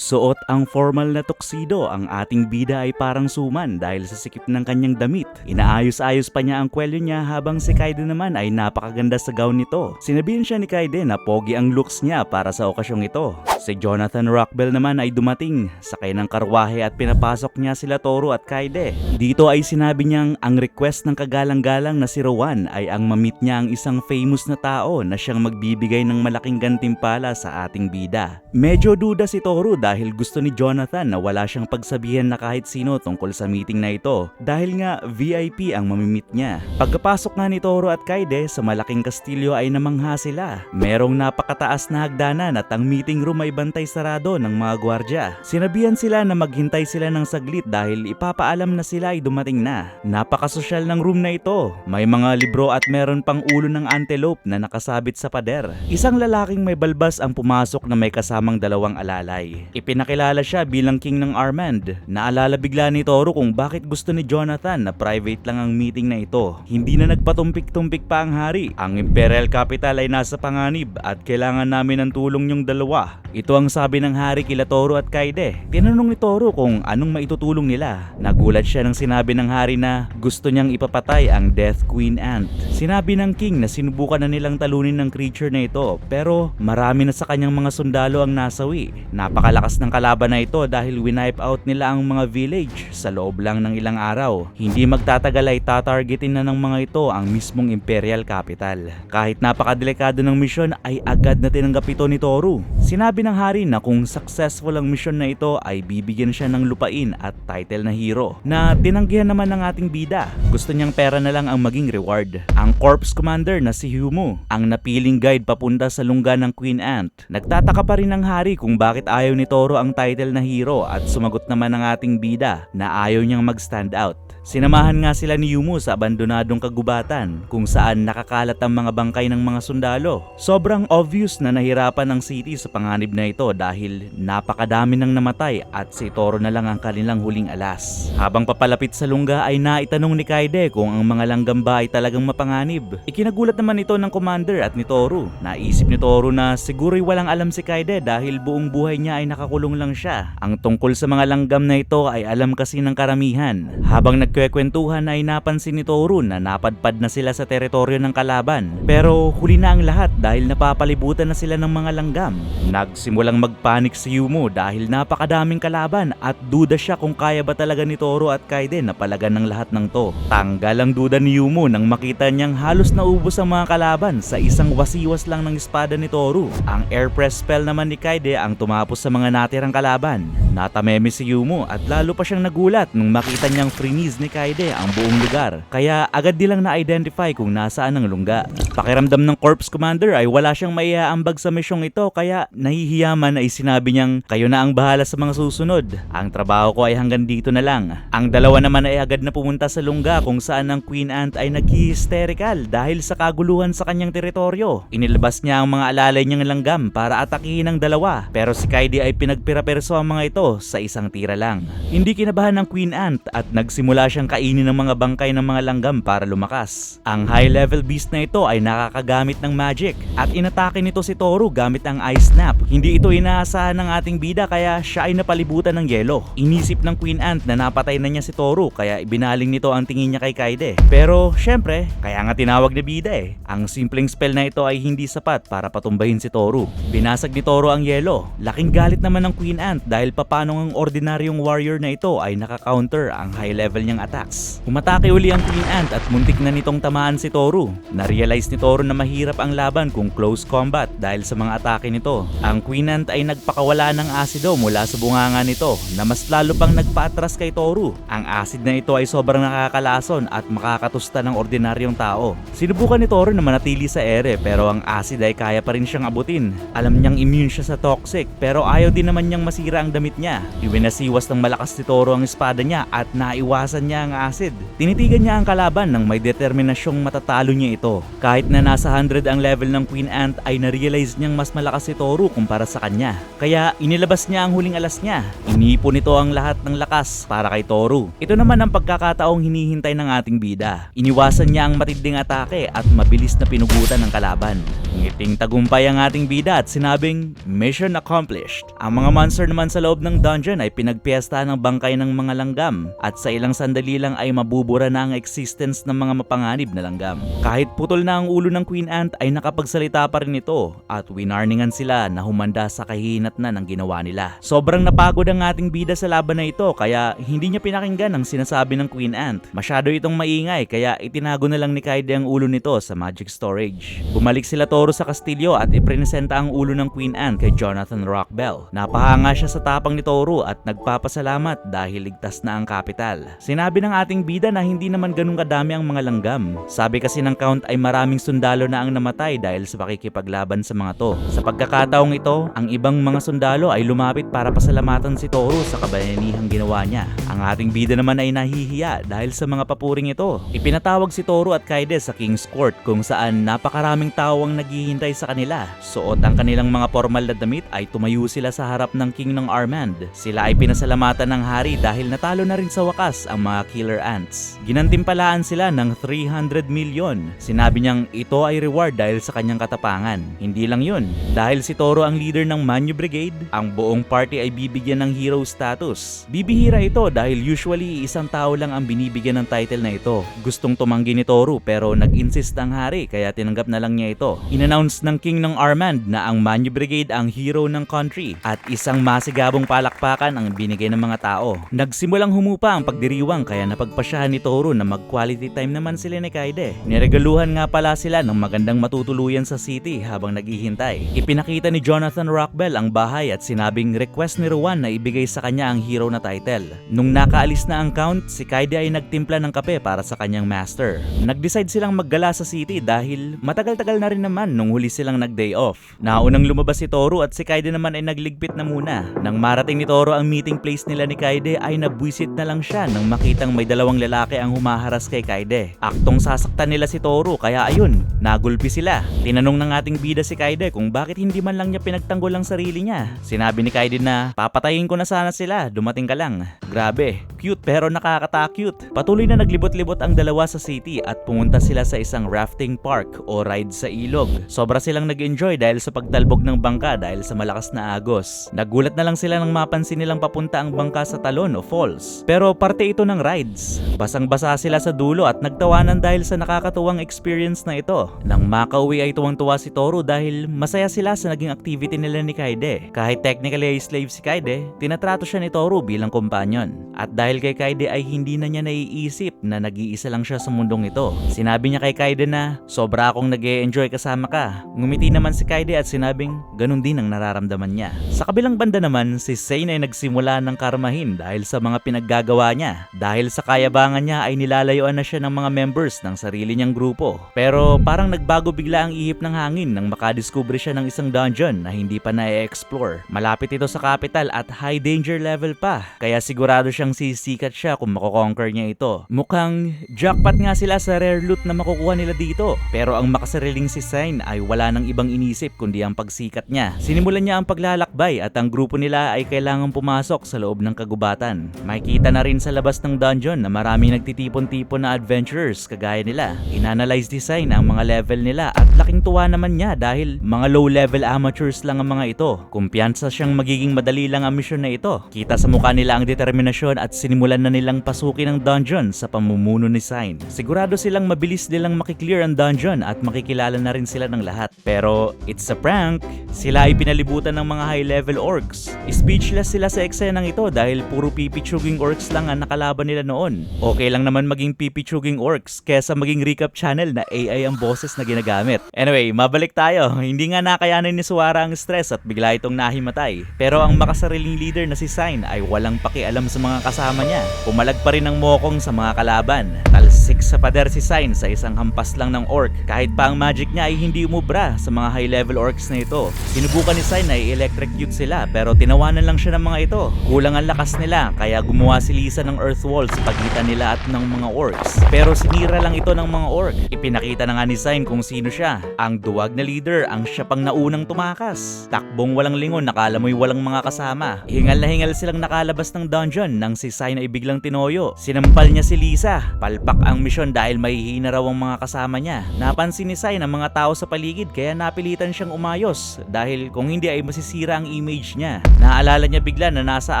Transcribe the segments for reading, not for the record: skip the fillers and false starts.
Suot ang formal na tuxedo, ang ating bida ay parang suman dahil sa sikip ng kanyang damit. Inaayos-ayos pa niya ang kwelyo niya habang si Kaide naman ay napakaganda sa gown nito. Sinabihan siya ni Kaide na pogi ang looks niya para sa okasyong ito. Si Jonathan Rockbell naman ay dumating, sakay ng karwahe at pinapasok niya sila Toru at Kaide. Dito ay sinabi niyang ang request ng kagalang-galang na si Rowan ay ang mamit niya ang isang famous na tao na siyang magbibigay ng malaking gantimpala sa ating bida. Medyo duda si Toru dahil gusto ni Jonathan na wala siyang pagsabihan na kahit sino tungkol sa meeting na ito dahil nga VIP ang mamimit niya. Pagkapasok nga ni Toru at Kaide sa malaking kastilyo ay namangha sila. Merong napakataas na hagdanan at ang meeting room ay bantay sarado ng mga gwardya. Sinabihan sila na maghintay sila ng saglit dahil ipapaalam na sila ay dumating na. Napakasosyal ng room na ito. May mga libro at meron pang ulo ng antelope na nakasabit sa pader. Isang lalaking may balbas ang pumasok na may kasamang dalawang alalay. Ipinakilala siya bilang king ng Armand. Naalala bigla ni Toru kung bakit gusto ni Jonathan na private lang ang meeting na ito. Hindi na nagpatumpik-tumpik pa ang hari. Ang Imperial Capital ay nasa panganib at kailangan namin ng tulong niyong dalawa. Ito ang sabi ng hari kila Toru at Kaide. Tinanong ni Toru kung anong maitutulong nila. Nagulat siya nang sinabi ng hari na gusto niyang ipapatay ang Death Queen Ant. Sinabi ng king na sinubukan na nilang talunin ng creature na ito pero marami na sa kanyang mga sundalo ang nasawi. Napakalakas ng kalaban na ito dahil winipe out nila ang mga village sa loob lang ng ilang araw. Hindi magtatagal ay tatargetin na ng mga ito ang mismong Imperial Capital. Kahit napakadelikado ng misyon ay agad na tinanggap ito ni Toru. Sinabi ng hari na kung successful ang misyon na ito ay bibigyan siya ng lupain at title na hero na tinanggihan naman ng ating bida. Gusto niyang pera na lang ang maging reward. Ang corps commander na si Hyumu ang napiling guide papunta sa lungga ng Queen Ant. Nagtataka pa rin ang hari kung bakit ayaw ni Toru ang title na hero at sumagot naman ng ating bida na ayaw niyang mag-stand out. Sinamahan nga sila ni Yumu sa abandonadong kagubatan kung saan nakakalat ang mga bangkay ng mga sundalo. Sobrang obvious na nahirapan ang city sa panganib na ito dahil napakadami nang namatay at si Toru na lang ang kanilang huling alas. Habang papalapit sa lungga ay naitanong ni Kaide kung ang mga langgam ba ay talagang mapanganib. Ikinagulat naman ito ng commander at ni Toru. Naisip ni Toru na siguro'y walang alam si Kaide dahil buong buhay niya ay nakakulong lang siya. Ang tungkol sa mga langgam na ito ay alam kasi ng karamihan. Habang nagkwekwentuhan ay napansin ni Toru na napadpad na sila sa teritoryo ng kalaban. Pero huli na ang lahat dahil napapalibutan na sila ng mga langgam. Nagsimulang magpanik si Yumu dahil napakadaming kalaban at duda siya kung kaya ba talaga ni Toru at Kaide na palagan ng lahat ng to. Tanggal ang duda ni Yumu nang makita niyang halos naubos ang mga kalaban sa isang wasiwas lang ng espada ni Toru. Ang air press spell naman ni Kaide ang tumapos sa mga natirang kalaban. Natameme si Yumu at lalo pa siyang nagulat nung makita niyang freeze ni Kaide ang buong lugar. Kaya agad nilang na-identify kung nasaan ang lungga. Pakiramdam ng corps commander ay wala siyang maiaambag sa misyong ito kaya nahihiyaman ay sinabi niyang kayo na ang bahala sa mga susunod. Ang trabaho ko ay hanggang dito na lang. Ang dalawa naman ay agad na pumunta sa lungga kung saan ang Queen Ant ay nag-hysterical dahil sa kaguluhan sa kanyang teritoryo. Inilabas niya ang mga alalay niyang langgam para atakihin ang dalawa pero si Kaide ay pinagpira-perso ang mga ito sa isang tira lang. Hindi kinabahan ng Queen Ant at nagsimula siyang kainin ng mga bangkay ng mga langgam para lumakas. Ang high-level beast na ito ay nakakagamit ng magic at inatake nito si Toru gamit ang Ice Snap. Hindi ito inaasahan ng ating bida kaya siya ay napalibutan ng yelo. Inisip ng Queen Ant na napatay na niya si Toru kaya ibinaling nito ang tingin niya kay Kaide. Pero syempre, kaya nga tinawag na bida eh. Ang simpleng spell na ito ay hindi sapat para patumbahin si Toru. Binasag ni Toru ang yelo. Laking galit naman ng Queen Ant dahil papanong ang ordinaryong warrior na ito ay naka-counter ang high level niyang attacks. Umatake uli ang Queen Ant at muntik na nitong tamaan si Toru. Na-realize ni Toru na mahirap ang laban kung close combat dahil sa mga atake nito. Ang Queen Ant ay nagpakawala ng asido mula sa bunganga nito na mas lalo pang nagpaatras kay Toru. Ang acid na ito ay sobrang nakakalason at makakatusta ng ordinaryong tao. Sinubukan ni Toru na manatili sa ere pero ang acid ay kaya pa rin siyang abutin. Alam niyang immune siya sa toxic pero ayaw din naman niyang masira ang damit niya. Iwinasiwas ng malakas ni Toru ang espada niya at naiwasan niya ang acid. Tinitigan niya ang kalaban nang may determinasyong matatalo niya ito. Kahit na nasa 100 ang level ng Queen Ant ay na-realize niyang mas malakas si Toru kumpara para sa kanya. Kaya inilabas niya ang huling alas niya. Inipon nito ang lahat ng lakas para kay Toru. Ito naman ang pagkakataong hinihintay ng ating bida. Iniwasan niya ang matinding atake at mabilis na pinugutan ng kalaban. Ngiting tagumpay ang ating bida at sinabing, mission accomplished. Ang mga monster naman sa loob ng dungeon ay pinagpiesta ng bangkay ng mga langgam at sa ilang sandali lang ay mabubura na ang existence ng mga mapanganib na langgam. Kahit putol na ang ulo ng Queen Ant ay nakapagsalita pa rin ito at winarningan sila na humanda sa kahihinatnan ng ginawa nila. Sobrang napagod ang ating bida sa laban na ito kaya hindi niya pinakinggan ang sinasabi ng Queen Ant. Masyado itong maingay kaya itinago na lang ni Kaede ang ulo nito sa magic storage. Bumalik sila Toru sa kastilyo at ipresenta ang ulo ng Queen Ant kay Jonathan Rockbell. Napahanga siya sa tapang ni Toru at nagpapasalamat dahil ligtas na ang kapital. Sinabi ng ating bida na hindi naman ganun kadami ang mga langgam. Sabi kasi ng count ay maraming sundalo na ang namatay dahil sa pakikipaglaban sa mga to. Sa pagkakataong ito, ang ibang mga sundalo ay lumapit para pasalamatan si Toru sa kabayanihang ginawa niya. Ang ating bida naman ay nahihiya dahil sa mga papuring ito. Ipinatawag si Toru at Kaede sa King's Court kung saan napakaraming tao ang naghihintay sa kanila. Suot ang kanilang mga formal na damit ay tumayo sila sa harap ng King ng Armand. Sila ay pinasalamatan ng hari dahil natalo na rin sa wakas ang mga killer ants. Ginantimpalaan sila ng 300 million. Sinabi niyang ito ay reward dahil sa kanyang katapangan. Hindi lang yun. Dahil si Toru ang leader ng Manyu Brigade, ang buong party ay bibigyan ng hero status. Bibihira ito dahil usually isang tao lang ang binibigyan ng title na ito. Gustong tumanggi ni Toru pero nag-insist ang hari kaya tinanggap na lang niya ito. Inannounce ng King ng Armand na ang Manyu Brigade ang hero ng country at isang masigabong palakpakan ang binigay ng mga tao. Nagsimulang humupa ang pagdiriwang kaya napagpasyahan ni Toru na mag-quality time naman sila ni Kaede. Niregaluhan nga pala sila ng magandang matutuluyan sa city habang naghihintay. Ipinakita ni Jonathan Rockbell ang bahay at sinabing request ni Ruan na ibigay sa kanya ang hero na title. Nung nakaalis na ang count, si Kaede ay nagtimpla ng kape para sa kanyang master. Nag-decide silang maggala sa city dahil matagal-tagal na rin naman nung huli silang nag-day off. Naunang lumabas si Toru at si Kaede naman ay nagligpit na muna. Nang marating ni Toru ang meeting place nila ni Kaede ay nabwisit na lang siya nang makitang may dalawang lalaki ang humaharas kay Kaede. Aktong sasaktan nila si Toru kaya ayun, nagulpi sila. Tinanong ng ating bida si Kaede kung bakit hindi man lang niya pinagtanggol ang sarili niya. Sinabi ni Kaede na papatayin ko na sana sila, dumating ka lang. Grabe, cute pero nakakata-cute. Patuloy na naglibot-libot ang dalawa sa city at pumunta sila sa isang rafting park o ride sa ilog. Sobra silang nag-enjoy dahil sa pagtalbog ng bangka dahil sa malakas na agos. Nagulat na lang sila nang mapansin nilang papunta ang bangka sa talon o falls. Pero parte ito ng rides. Basang-basa sila sa dulo at nagtawanan dahil sa nakakatuwang experience na ito. Nang makauwi ay tuwang-tuwa si Toru dahil masaya sila sa naging activity nila ni Kaede. Kahit technically ay slave si Kaede, tinatrato siya ni Toru bilang companion. At dahil kay Kaede ay hindi na niya naiisip na nag-iisa lang siya sa mundong ito. Sinabi niya kay Kaede na sobra akong nag-e-enjoy kasama ka. Ngumiti naman si Kaede at sinabing ganun din ang nararamdaman niya. Sa kabilang banda naman, si Sane ay nagsimula ng karmahin dahil sa mga pinaggagawa niya. Dahil sa kayabangan niya ay nilalayuan na siya ng mga members ng sarili niyang grupo. Pero parang nagbago bigla ang ihip ng hangin nang makadiskubre siya ng isang dungeon na hindi pa na-explore. Malapit ito sa capital at high danger level pa. Kaya sigurado siyang sisikat siya kung makoconquer niya ito. Mukhang jackpot nga sila sa rare loot na makukuha nila dito. Pero ang makasariling si Sane ay wala nang ibang inisip kundi ang pagsikat niya. Sinimulan niya ang paglalakbay at ang grupo nila ay kailangang pumasok sa loob ng kagubatan. Makikita na rin sa labas ng dungeon na maraming nagtitipon-tipon na adventurers kagaya nila. Inanalyze design ang mga level nila at laking tuwa naman niya dahil mga low-level amateurs lang ang mga ito. Kumpiyansa siyang magiging madali lang ang misyon na ito. Kita sa mukha nila ang determinasyon at sinimulan na nilang pasukin ang dungeon sa pamumuno ni Sane. Sigurado silang mabilis nilang makiklear ang dungeon at makikilala na rin sila ng lahat. Pero it's a prank. Sila ay pinalibutan ng mga high-level orcs. Speechless sila sa eksenang ito dahil puro pipichuging orcs lang ang nakalaban nila noon. Okay lang naman maging pipichuging orcs kesa maging recap channel na AI ang boses na ginagamit. Anyway, mabalik tayo. Hindi nga nakayanan ni Suara ang stress at bigla itong nahimatay. Pero ang makasariling leader na si Sane ay walang pakialam sa mga kasama niya. Pumalag pa rin ang mokong sa mga kalaban. Talsik sa pader si Sane sa isang hampas lang ng orc. Kahit pa ang magic niya ay hindi umubra sa mga high-level orcs na ito. Sinubukan ni Sai na i-electrocute sila pero tinawanan lang siya ng mga ito. Kulang ang lakas nila kaya gumawa si Lisa ng earth wall sa pagitan nila at ng mga orcs. Pero sinira lang ito ng mga orc. Ipinakita na nga ni Sai kung sino siya. Ang duwag na leader, ang siya pang naunang tumakas. Takbong walang lingon, nakala mo'y walang mga kasama. Hingal na hingal silang nakalabas ng dungeon nang si Sai na ibiglang tinoyo. Sinampal niya si Lisa. Palpak ang misyon dahil mahihina raw ang mga kasama niya. Napansin ni Sai ng mga tao sa paligid kaya napilitan siyang umayos dahil kung hindi ay masisira ang image niya. Naalala niya bigla na nasa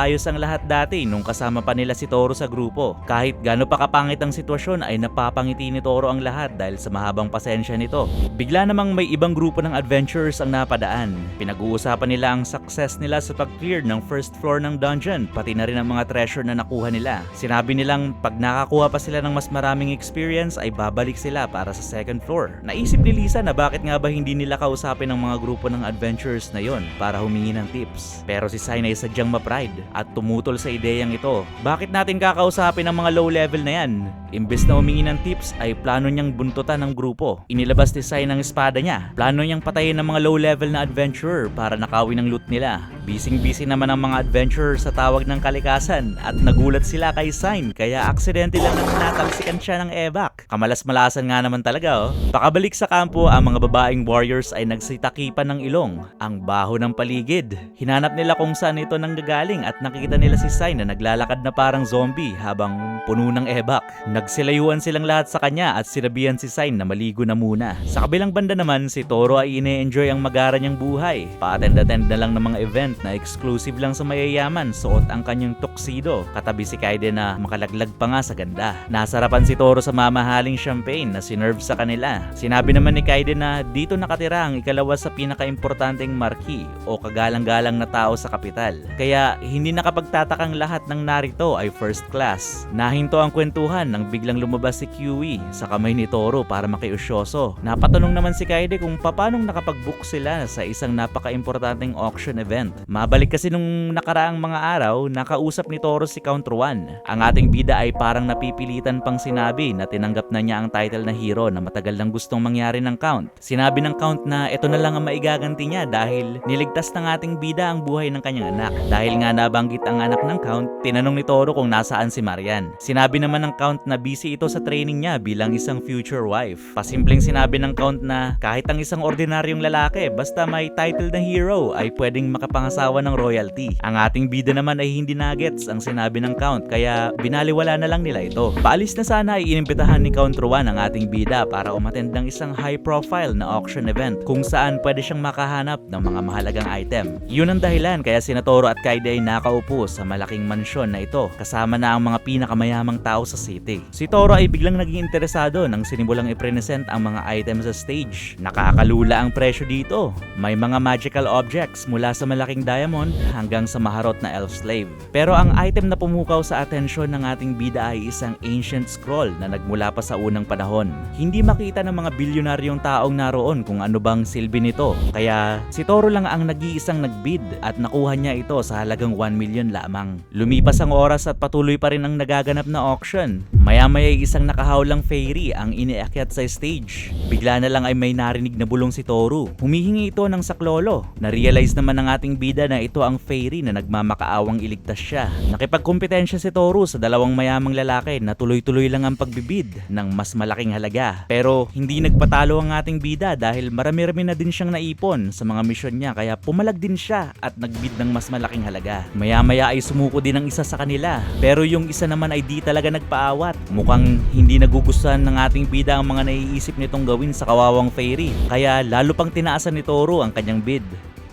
ayos ang lahat dati nung kasama pa nila si Toro sa grupo. Kahit gaano pa kapangit ang sitwasyon ay napapangiti ni Toro ang lahat dahil sa mahabang pasensya nito. Bigla namang may ibang grupo ng adventurers ang napadaan. Pinag-uusapan nila ang success nila sa pag-clear ng first floor ng dungeon, pati na rin ang mga treasure na nakuha nila. Sinabi nilang pag nakakuha pa sila ng mas maraming experience ay babalik sila para sa second floor. Naisip ni Lisa na bakit nga ba hindi nila kausapin ang mga grupo ng adventurers na yon para humingi ng tips. Pero si Sai ay sadyang ma-pride at tumutol sa ideyang ito. Bakit natin kakausapin ang mga low level na yan? Imbes na humingi ng tips ay plano niyang buntutan ng grupo. Inilabas ni Sai ng espada niya. Plano niyang patayin ng mga low level na adventurer para nakawin ang loot nila. Busy naman ang mga adventurer sa tawag ng kalikasan at nagulat sila kay Sai kaya aksidente lang nang natalsikan siya ng evac. Kamalas-malasan nga naman talaga Pakabalik sa kampo, ang mga babaeng warriors ay nagsitakipan ng ilong. Ang baho ng paligid. Hinanap nila kung saan ito nanggagaling at nakita nila si Sai na naglalakad na parang zombie habang puno ng evac. Nagsilayuan silang lahat sa kanya at sinabihan si Sai na maligo na muna. Sa kabilang banda naman, si Toro ay ine-enjoy ang magara niyang buhay. Pa-attend-attend na lang ng mga event na exclusive lang sa mayayaman, suot ang kanyang tuxedo. Katabi si Kaide na makalaglag pa nga sa ganda. Nasarapan si Toro sa mamahaling champagne na sinerve sa kanila. Sinabi naman ni Kaide na dito nakatira ang ikalawa sa pinaka-importanteng marquis o kagalang-galang na tao sa kapital. Kaya hindi nakapagtatakang lahat ng narito ay first class. Nahinto ang kwentuhan nang biglang lumabas si Kiwi sa kamay ni Toro para makiusyoso. Napatanong naman si Kaide kung paanong nakapag-book sila sa isang napaka-importanteng auction event. Mabalik kasi nung nakaraang mga araw, nakausap ni Toro si Count Ruan. Ang ating bida ay parang napipilitan pang sinabi na tinanggap na niya ang title na hero na matagal nang gustong mangyari ng Count. Sinabi ng Count na ito na lang ang maigaganti niya dahil niligtas ng ating bida ang buhay ng kanyang anak. Dahil nga nabanggit ang anak ng Count, tinanong ni Toro kung nasaan si Marian. Sinabi naman ng Count na busy ito sa training niya bilang isang future wife. Pasimpleng sinabi ng Count na kahit ang isang ordinaryong lalaki basta may title na hero ay pwedeng makapangasawa ng royalty. Ang ating bida naman ay hindi nuggets ang sinabi ng Count kaya binaliwala na lang nila ito. Paalis na sana ay inimbitahan ni Count Ruan ang ating bida para umattend ng isang high profile na auction event kung saan pwede siyang makahanap ng mga mahalagang item. Yun ang dahilan kaya si Toro at Kaide ay nakaupo sa malaking mansyon na ito kasama na ang mga pinakamayamang tao sa city. Si Toro ay biglang naging interesado nang sinimulang i-present ang mga items sa stage. Nakakalula ang presyo dito. May mga magical objects mula sa malaking diamond hanggang sa maharot na elf slave. Pero ang item na pumukaw sa atensyon ng ating bida ay isang ancient scroll na nagmula pa sa unang panahon. Hindi makita ng mga bilyonaryong taong naroon kung ano bang silbi nito. Kaya si Toro lang ang nag-iisang nagbid at nakuha niya ito sa halagang 1 million lamang. Lumipas ang oras at patuloy pa rin ang nagaganap na auction. Maya-maya ay isang nakahawlang fairy ang iniakyat sa stage. Bigla na lang ay may narinig na bulong si Toro. Humihingi ito ng saklolo. Na-realize naman ng ating bida na ito ang fairy na nagmamakaawang iligtas siya. Nakipagkompetensya si Toro sa dalawang mayamang lalaki na tuloy-tuloy lang ang pagbibid ng mas malaking halaga. Pero hindi nagpatalo ang ating bida dahil marami-rami na din siyang naipon sa mga misyon niya kaya pumalag din siya at nagbid ng mas malaking halaga. Maya-maya ay sumuko din ang isa sa kanila. Pero yung isa naman ay di talaga nagpaawat. Mukhang hindi nagugustuhan ng ating bida ang mga naiisip nitong gawin sa kawawang fairy. Kaya lalo pang tinaasan ni Toro ang kanyang bid.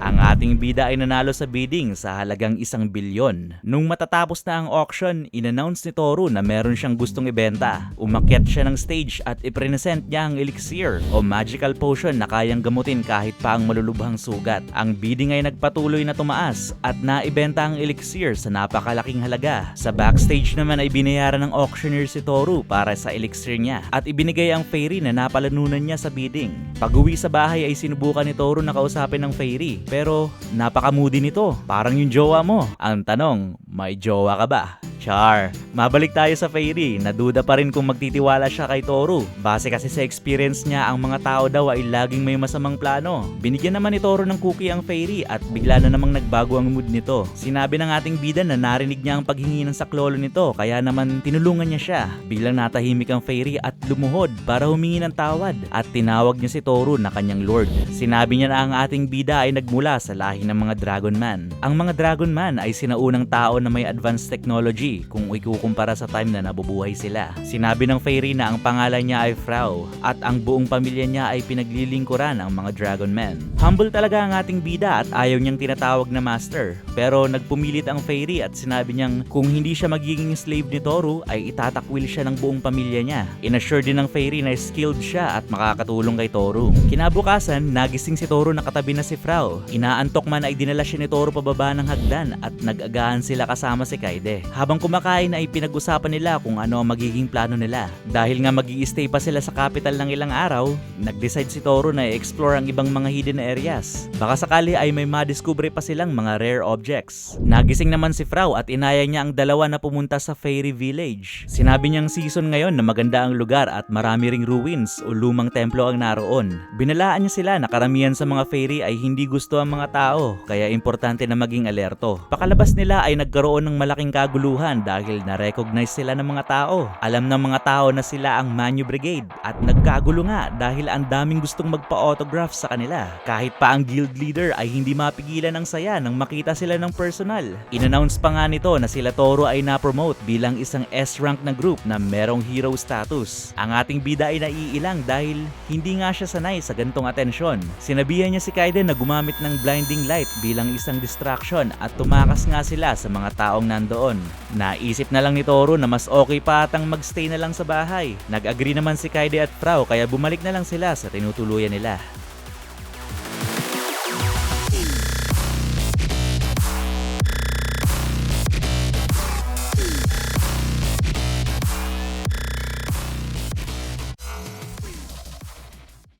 Ang ating bida ay nanalo sa bidding sa halagang 1 bilyon. Nung matatapos na ang auction, in-announce ni Toro na meron siyang gustong ibenta. Umakyat siya ng stage at ipresent niya ang elixir o magical potion na kayang gamutin kahit pa ang malulubhang sugat. Ang bidding ay nagpatuloy na tumaas at naibenta ang elixir sa napakalaking halaga. Sa backstage naman ay binayaran ng auctioneer si Toro para sa elixir niya at ibinigay ang fairy na napalanunan niya sa bidding. Pag-uwi sa bahay ay sinubukan ni Toro na kausapin ng fairy. Pero napaka-moody nito. Parang yung jowa mo. Ang tanong, may jowa ka ba? Char. Mabalik tayo sa Fairy, naduda pa rin kung magtitiwala siya kay Toru. Base kasi sa experience niya, ang mga tao daw ay laging may masamang plano. Binigyan naman ni Toru ng cookie ang Fairy at bigla na namang nagbago ang mood nito. Sinabi ng ating bida na narinig niya ang paghingi ng saklolo nito, kaya naman tinulungan niya siya. Biglang natahimik ang Fairy at lumuhod para humingi ng tawad at tinawag niya si Toru na kanyang lord. Sinabi niya na ang ating bida ay nagmula sa lahi ng mga Dragon Man. Ang mga Dragon Man ay sinaunang tao na may advanced technology kung ikukumpara sa time na nabubuhay sila. Sinabi ng Fairy na ang pangalan niya ay Frau at ang buong pamilya niya ay pinaglilingkuran ng mga Dragon Men. Humble talaga ang ating bida at ayaw niyang tinatawag na master, pero nagpumilit ang Fairy at sinabi niyang kung hindi siya magiging slave ni Toru ay itatakwil siya ng buong pamilya niya. Inassure din ng Fairy na skilled siya at makakatulong kay Toru. Kinabukasan, nagising si Toru na katabi na si Frau. Inaantok man ay dinala siya ni Toru pababa ng hagdan at nag-agahan sila kasama si Kaede. Habang kumakain ay pinag-usapan nila kung ano ang magiging plano nila. Dahil nga mag-i-stay pa sila sa capital ng ilang araw, nag-decide si Toru na i-explore ang ibang mga hidden areas. Baka sakali ay may madiskubre pa silang mga rare objects. Nagising naman si Frau at inaya niya ang dalawa na pumunta sa Fairy Village. Sinabi niyang season ngayon na maganda ang lugar at marami ring ruins o lumang templo ang naroon. Binalaan niya sila na karamihan sa mga fairy ay hindi gusto ang mga tao, kaya importante na maging alerto. Pakalabas nila ay nagkaroon ng malaking kaguluhan dahil na-recognize sila ng mga tao. Alam ng mga tao na sila ang Manyu Brigade at nagkagulo nga dahil ang daming gustong magpa-autograph sa kanila. Kahit pa ang guild leader ay hindi mapigilan ng saya nang makita sila ng personal. In-announce pa nga nito na sila Toru ay na-promote bilang isang S-rank na group na merong hero status. Ang ating bida ay naiilang dahil hindi nga siya sanay sa gantong atensyon. Sinabihan niya si Kaiden na gumamit ng blinding light bilang isang distraction at tumakas nga sila sa mga taong nandoon. Naisip na lang ni Toru na mas okay pa atang magstay na lang sa bahay. Nag-agree naman si Kaide at Frau kaya bumalik na lang sila sa tinutuluyan nila.